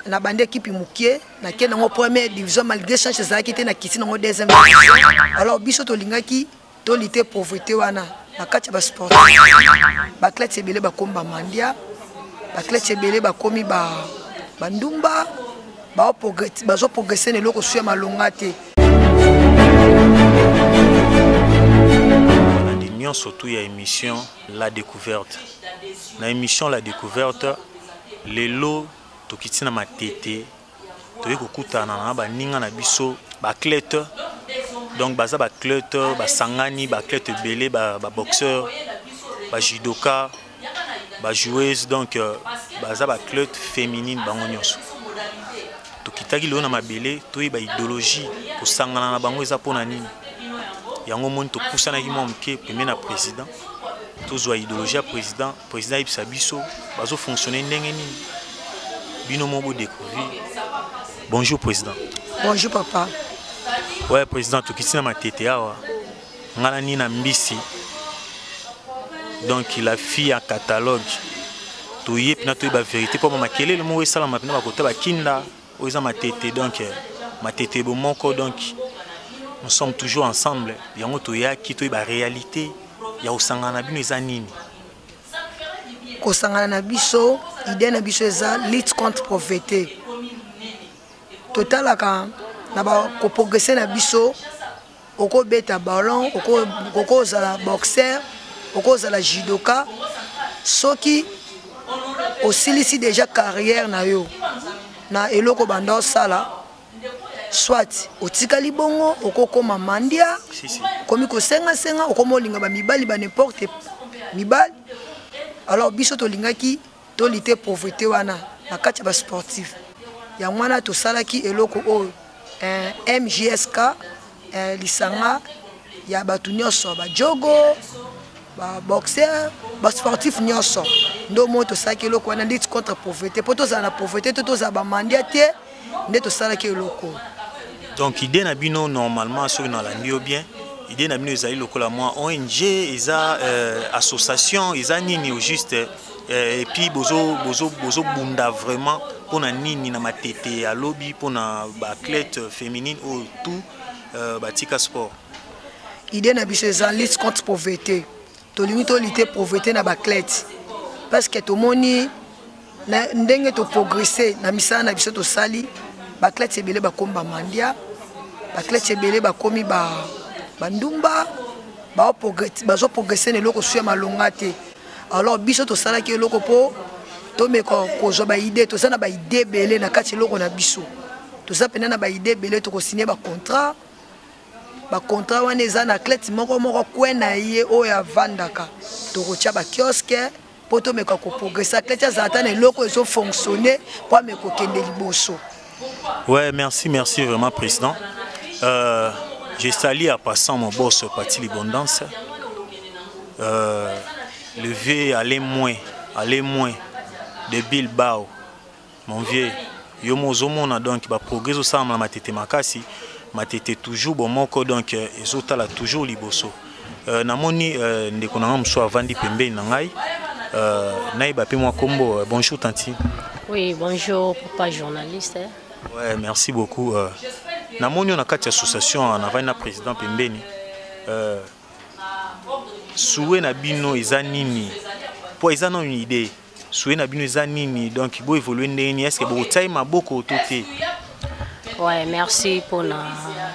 na bande équipe mukie na kena ngo première division malgré chances za qui était na kiti ngo deuxième division. Alors biso to lingaki to lité pauvreté wana na kati ba sport ba club sebele ba komba mandia ba club sebele ba komi ba bandumba ba progresser ne loko suya malonga te. Surtout il y a émission La Découverte. Dans l'émission La Découverte, les lots to kitina matete to yekukuta na ba ninga na biso ba clete donc baza ba clete ba sangani ba clete belé ba boxeur ba judoka ba joueuse donc baza ba clete féminine bango nyonso to kitaki lo na mabele to ba idéologie ko sangana na bango eza pona nini. Yango mon to poussa na ki mke premier na président to zo idéologie à président ibisa biso bazo fonctionner ndenge nini bino mo bo découvrir. Bonjour président. Bonjour papa. Ouais président to kitina matete awa ngala ni na mbisi donc il a fait un catalogue to yep na to ba vérité pour makele le mo esala mapina ba kota ba kinda oza matete donc matete bo moko donc nous sommes toujours ensemble. Il y a une réalité. Il y a aussi une kosangana biso idée na biso eza lutte contre pauvreté. Total ka na ba ko progresser na biso oko beta ballon oko za boxeur oko za la judoka soki osilisi déjà carrière na yo na eloko bando sala soit otikali bongo okokoma mandia komi ko senga okomolinga ba mibali ba n'importe mibali. Alors biso to lingaki to lité pauvreté wana na kati ba sportif ya mwana to salaki eloko o MJSK lisanga ya batu nyonso ba jogo ba boxeur ba sportif nyonso ndo moto salaki eloko wana lutte contre pauvreté poto za na pauvreté to za ba mandia te nde to salaki eloko. Donc idée na bino normalement sur na la ndio bien idée na bino ezali lokola moi ONG eza association eza nini au juste et puis bozo bunda vraiment pour na nini na matete à lobby pour na ba athlète féminine ou tout batika sport. Idée na biso eza lutte contre pauvreté to limite lutter pauvreté na ba athlète parce que to moni na ndenge to progresser na misala na biso to sali ba athlète sebele ba komba mandia ba athlète sebele ba komi ba bandumba ba progresser ne loko suya malonga te. Alors biso to sala ki loko po to me ko zo ba idée to sana ba idée belé na kati loko na biso to sa pena na ba idée belé to ko signer ba contrat wana eza na athlète moko kwena ye o ya vandaka to ko tia ba kiosque po to me ko progresser athlète za ta ne loko zo fonctionner po me ko kende liboso. Ouais, merci vraiment président. Je salue à passant mon boss Parti Libondance. Le vieux aller moins de Bilbao. Mon vieux, yo mozomona donc ba progrès au sama matete makasi, matete toujours bon moko donc ezotala toujours liboso. Namoni ndeko na mso avandi pembeni na ngai. Naïba pe moi kombo. Bonjour tanti. Oui, bonjour papa journaliste. Ouais, merci beaucoup. Namoni on a quatre associations en avant na président pembeni. Soué na bino ezanini. Pour ils ont une idée. Soué na bino ezanini donc il faut évoluer ndeni est-ce que vous taille beaucoup autoté. Ouais, merci pour la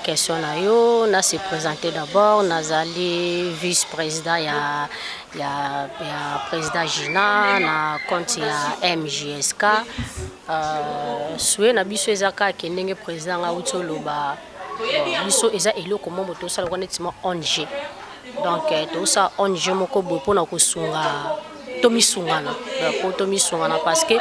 question na yo. Na se présenter d'abord, nazali vice-président ya président Gina na compte ya MJSK. Soué na biso ezaka kendenge président nga utoloba. Biso eza eloko mombo to sala konetima ONG. Donc to sa ONG moko bo pona kosunga tomisungana parce que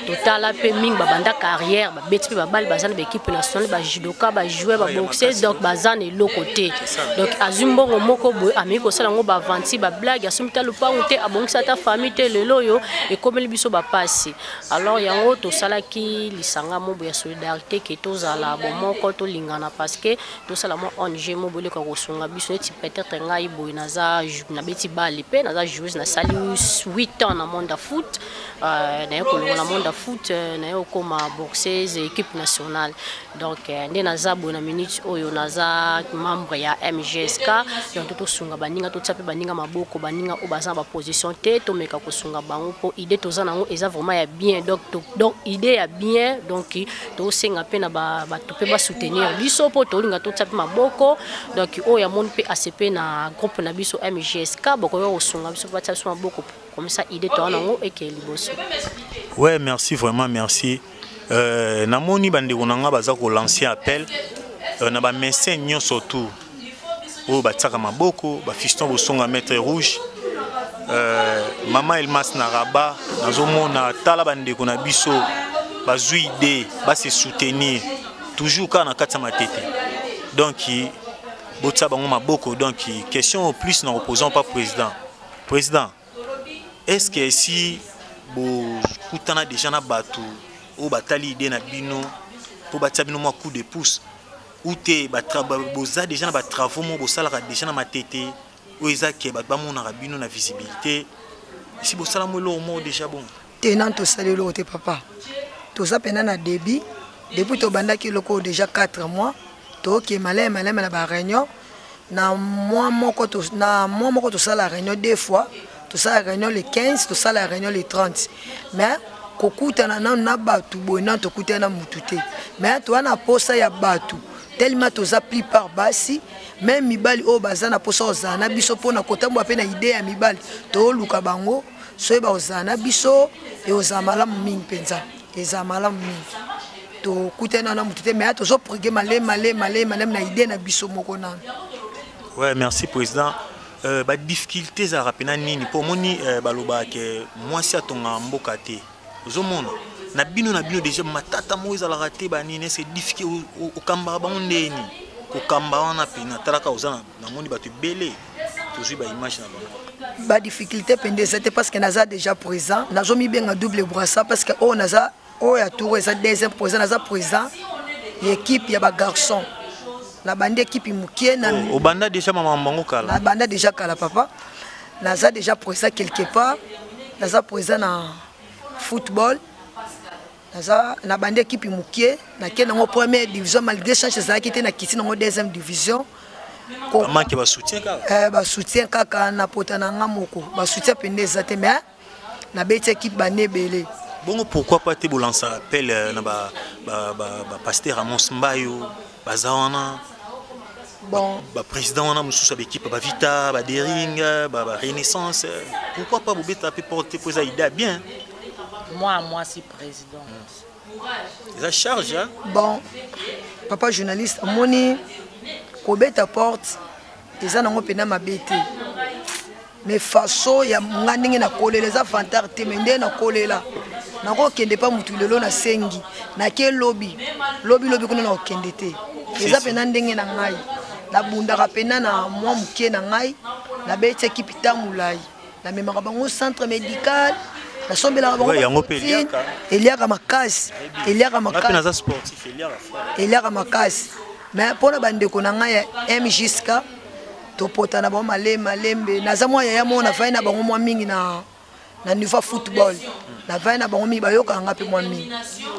total pe ming babanda carrière ba beti ba bal bazana équipe nationale ba judoka ba jouer ba boxer donc bazana le côté donc azumbongo moko boy amiko sala ngo ba vanti ba blague asumita lupa unte abongisa ta famille te lelo yo et comme le biso ba passer alors yango to sala ki lisanga mo ya solidarité que to zala bon moko to lingana parce que to sala mo ONG mo bole ko sunga biso ti peut-être ngai boy naza na beti bali pe naza joueuse na sali 8 ans dans le monde de foot. naye kolonga na monde foot naye okoma boxeuse équipe nationale donc nde naza boye na minute oyo naza membre ya MGSK donc tosunga baninga totya mpe baninga maboko baninga oyo baza na baposition te tomeka kosunga bango mpo idée toza nango eza vraiment ya bien donc idée ya bien donc tosenga mpe na bato mpe basoutenir biso mpo tolinga totya mpe maboko donc oyo yamoni mpe ACP na groupe na biso MGSK bokoyo kosunga biso mpe batya biso maboko comme ça idée toza nango eke liboso. Ouais, merci vraiment, merci. Namoni bandeko nanga baza ko lancer appel na ba médecin nyonso surtout o batsaka maboko ba fiston bosonga maître rouge mama Elmas na Rabat nazomona tala bandeko na biso bazui idée ba se soutenir toujours kana kati matete donc botsa bango maboko donc question au plus na opposant pas président est-ce que si bo kutana déjà na batu o batali idée na bino po batia bino mwa coup de pouce ou te boza déjà na ba travaux mo bosalaka déjà na matete o ezake ba mona bino na visibilité si bosala mo lo mo déjà bon tenant to salelo te papa to za pena na débit depuis to bandaki loko déjà 4 mois to ke malema na ba réunion na moi moko to sala réunion 2 fois. Tout ça la réunion le 15, tout ça la réunion le 30. Mais kokuta na batu boina to kuta na mutute. Mais to na posa ya batu. Tellement to za pli par basi, même mibali o bazana posa ozana biso pona kotambo pe na idée ya mibali. To luka bango, so ba ozana biso e ozamala mingi penza. Ezamala mingi. To kuta na mutute mais to zo prege malé na idée na biso moko na. Ouais, merci président. Ba difficulté za rapena nini pour moni baloba ke moi si atonga mboka te ozomona na bino déjà matata moiza la raté ba nini c'est difficile au kamba ba ndeni ko kamba wana pina talaka ozana na moni batu belé toujours ba image na bango ba difficulté pende c'était parce que naza déjà présent nazo mi bien double brassard parce que o naza o ya tour eza deuxième présent naza présent l'équipe ya ba garçon la bande équipe mukie na au banda déjà maman bango kala la banda déjà kala papa naza déjà présent quelque part naza présent na football naza na bande équipe mukie na kena ngo première division malgré change ça qui était na kiti ngo deuxième division comment que ba soutien kaka ba soutien kaka na potana ngamoko ba soutien pende zate mais na bête équipe bané belé. Bon, pourquoi pas te lancer appel na ba pasteur Amos Mbayo bazawana bon président on a mususu l'équipe ba Vita ba Dering ba Renaissance pourquoi pas vous beta peut porter pour ça idée bien moi si président ça charge hein? Bon papa journaliste moni ko beta porte eza nango pena mabete mais façon ya ngandingi na kolela za fantar te mende na kolela nako kende pa mutu lelo na sengi na ke lobby kuna na okende te eza pena ndenge na ngai na bundaka pena na mwa mukie na ngai na bete équipe tamulai na memaka bango centre médical na sombela bango eliaka makasi na sportif eliaka makasi mais pona bandeko na ngai MJSK topota na bango malembe naza mwa ya mona vai na bango mwa mingi na niveau football na vai na bango mi bayoka nga pe mwa mingi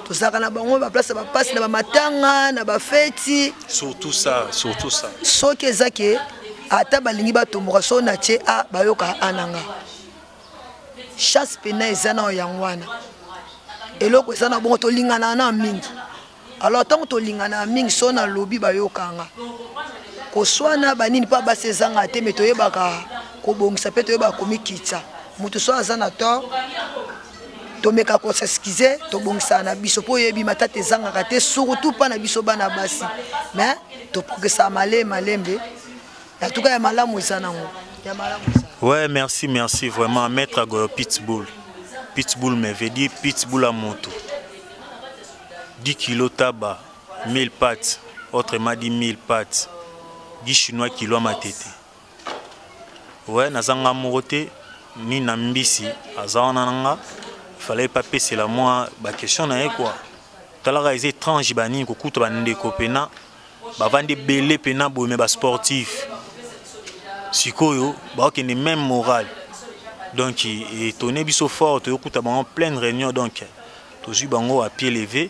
tozaka na bango ba place ba passe na ba matanga na ba feti surtout ça soki ezake ata balingi batomboka so na tie a bayoka ananga chasse pena ezana oyangwana eloko ezana bongo tolingana na mingi alors tant tolingana mingi so na lobby bayokanga koswana banini pa basezanga te mais toyebaka kobongisa pe toyebaka komikitsa mutu so azana to tomeka ko s'excuser to bongisa na biso po yebi matata ezanga te surtout pas na biso bana basi mais to progressa malembe en tout cas ya malamu ezanango ya malamu. Ouais, merci vraiment maître Pitbull me veut dire Pitbull à moto 10 kilos tabac 1000 pattes autrement dit 1000 pattes 10 chinois kilo matete. Ouais, nazanga morote ni nambisi azawana nanga fallait pas passer la moi ba question na quoi talaka les étranges bani ko kuto bande ko pena ba vande belé pena bo me ba sportif sikoyo ba okende même moral Donc étonné biso fort to kuta bango pleine réunion donc tozu bango à pied levé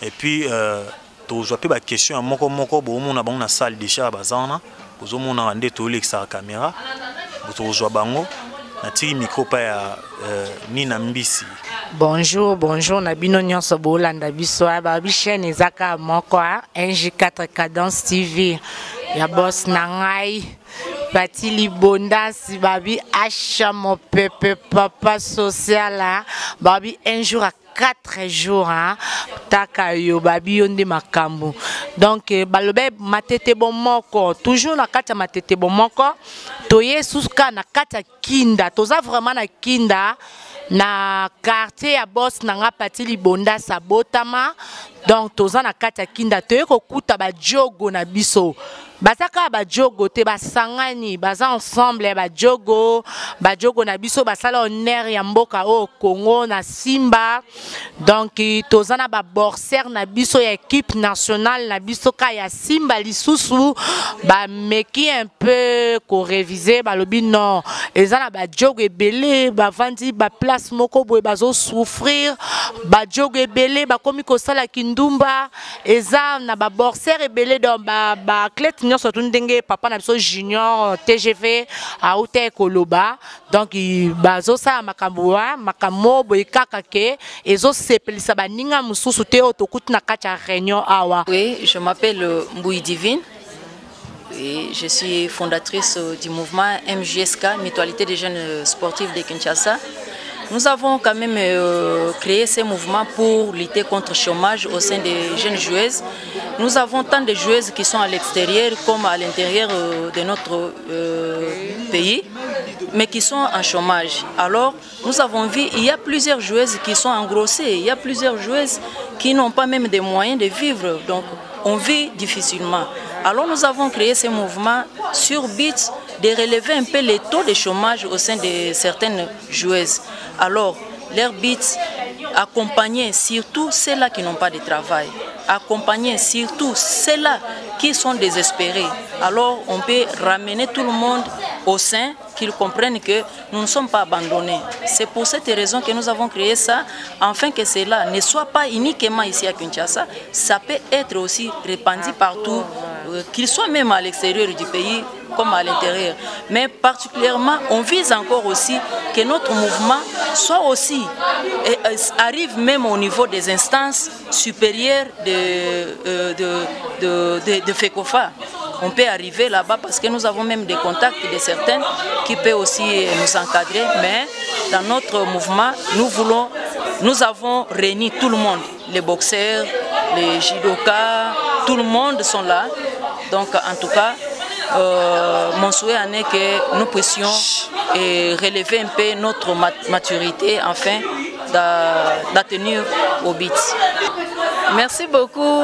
et puis tozo pe ba question moko bo mona bango na salle déjà bazana bozo mona ndé to lexa caméra bozo bango na tiri micro pa ya Nina Mbisi. Bonjour, Nabino Nyonso Bolanda biso ba bi chaîne ezaka moko NJ4 Cadence TV. Ya boss nangai Batili Bondasi babi Acha mon pepe papa social babi un jour à 4 jours takayo babi yonde makambo. Donc balobe matete bon moko toujours na kata matete bon moko toye suska na kata kinda toza vraiment na kinda na quartier ya boss nanga Patili Bondasi abotama. Donc toza na kata kinda toye kokuta ba jogo na biso basaka ba jogo te basangani baza ensemble ba jogo na biso basala honneur ya mboka o Congo na Simba. Donc tozana ba boxer na biso ya équipe nationale na biso ka ya Simba lisusu ba meki un peu ko réviser ba lobi non ezana ba jogo ebele ba vandi ba place moko boye bazo souffrir ba jogo ebele ba komi ko sala kindumba eza na ba boxer ebele donc ba athlète surtout ndenge papa na biso junior TGV a ute koloba donc bazo sa makambo boy kaka ke ezo sepelisa baninga mususu te otokuti na kati ya réunion awa. Oui, je m'appelle Mbouy Divine et je suis fondatrice du mouvement MJSK, Mutualité des jeunes sportifs de Kinshasa. Nous avons quand même créé ces mouvements pour lutter contre le chômage au sein des jeunes joueuses. Nous avons tant de joueuses qui sont à l'extérieur comme à l'intérieur de notre pays, mais qui sont en chômage. Alors, nous avons vu, il y a plusieurs joueuses qui sont engrossées, il y a plusieurs joueuses qui n'ont pas même des moyens de vivre, donc on vit difficilement. Alors nous avons créé ces mouvements sur but de relever un peu les taux de chômage au sein de certaines joueuses. Alors, leur but, accompagner surtout ceux-là qui n'ont pas de travail, accompagner surtout ceux-là qui sont désespérés. Alors, on peut ramener tout le monde au sein, qu'ils comprennent que nous ne sommes pas abandonnés. C'est pour cette raison que nous avons créé ça, afin que cela ne soit pas uniquement ici à Kinshasa, ça peut être aussi répandu partout, qu'il soit même à l'extérieur du pays comme à l'intérieur. Mais particulièrement, on vise encore aussi que notre mouvement soit aussi, arrive même au niveau des instances supérieures de FECOFA. On peut arriver là-bas parce que nous avons même des contacts de certaines qui peuvent aussi nous encadrer. Mais dans notre mouvement, nous avons réuni tout le monde, les boxeurs, les judokas, tout le monde sont là. Donc en tout cas, mon souhait en est que nous puissions relever un peu notre maturité afin d'atteindre au but. Merci beaucoup.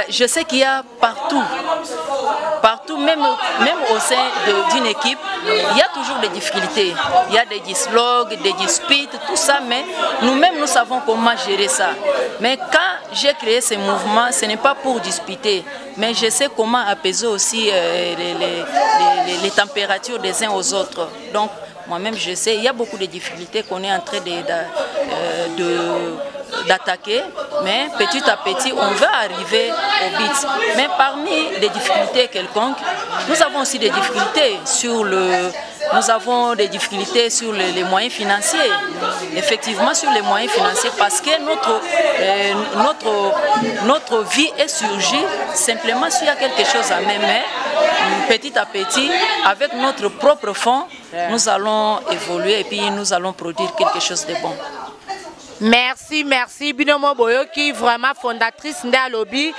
Je sais qu'il y a partout, même au sein d'une équipe, il y a toujours des difficultés. Il y a des dislogues, des disputes, tout ça, mais nous-mêmes, nous savons comment gérer ça. Mais quand j'ai créé ce mouvement, ce n'est pas pour disputer, mais je sais comment apaiser aussi les températures des uns aux autres. Donc, moi-même, je sais, il y a beaucoup de difficultés qu'on est en train d'attaquer, mais petit à petit, on va arriver au but. Mais parmi les difficultés quelconques, nous avons aussi des difficultés sur les moyens financiers. Effectivement, sur les moyens financiers, parce que notre vie est surgie simplement s'il y a quelque chose à même. Petit à petit, avec notre propre fonds, nous allons évoluer et puis nous allons produire quelque chose de bon. Merci. Binomo Boyoki, vraiment fondatrice de lobby,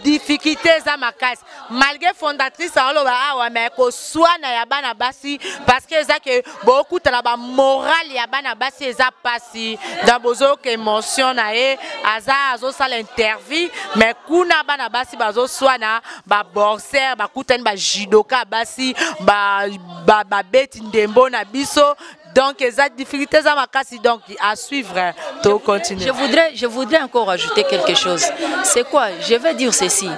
difficultés à ma case. Malgré fondatrice, mais qu'on soit na yabana basi, parce que ça que beaucoup de la morale yabana basi est passé. Dans besoin qu'émotion nae, azo ça l'interview, mais kuna bana basi bazo soit na ba boxer, ba kuten ba judoka basi, ba beti ndembo na biso. Donc, les difficultés à ma casse, donc à suivre, tout continuer. Je voudrais encore ajouter quelque chose. C'est quoi? Je vais dire ceci.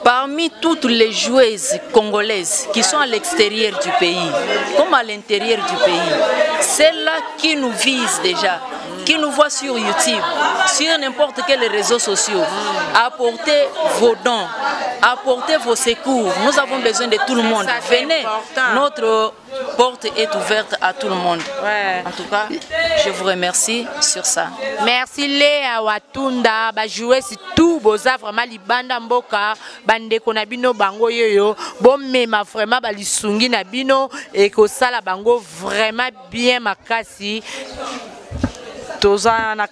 Parmi toutes les joueuses congolaises qui sont à l'extérieur du pays, comme à l'intérieur du pays, celles-là qui nous visent déjà, qui nous voient sur YouTube, sur n'importe quel réseau social, apportez vos dons, apportez vos secours. Nous avons besoin de tout le monde. Venez, notre porte est ouverte à tout le monde. Ouais. En tout cas, je vous remercie sur ça. Merci Léa Watunda, ba jouer si tout boza vraiment libanda mboka, bande konabino bango yoyo, bon mema vraiment ba lisungi na bino et ko sala bango vraiment bien makasi. Toza na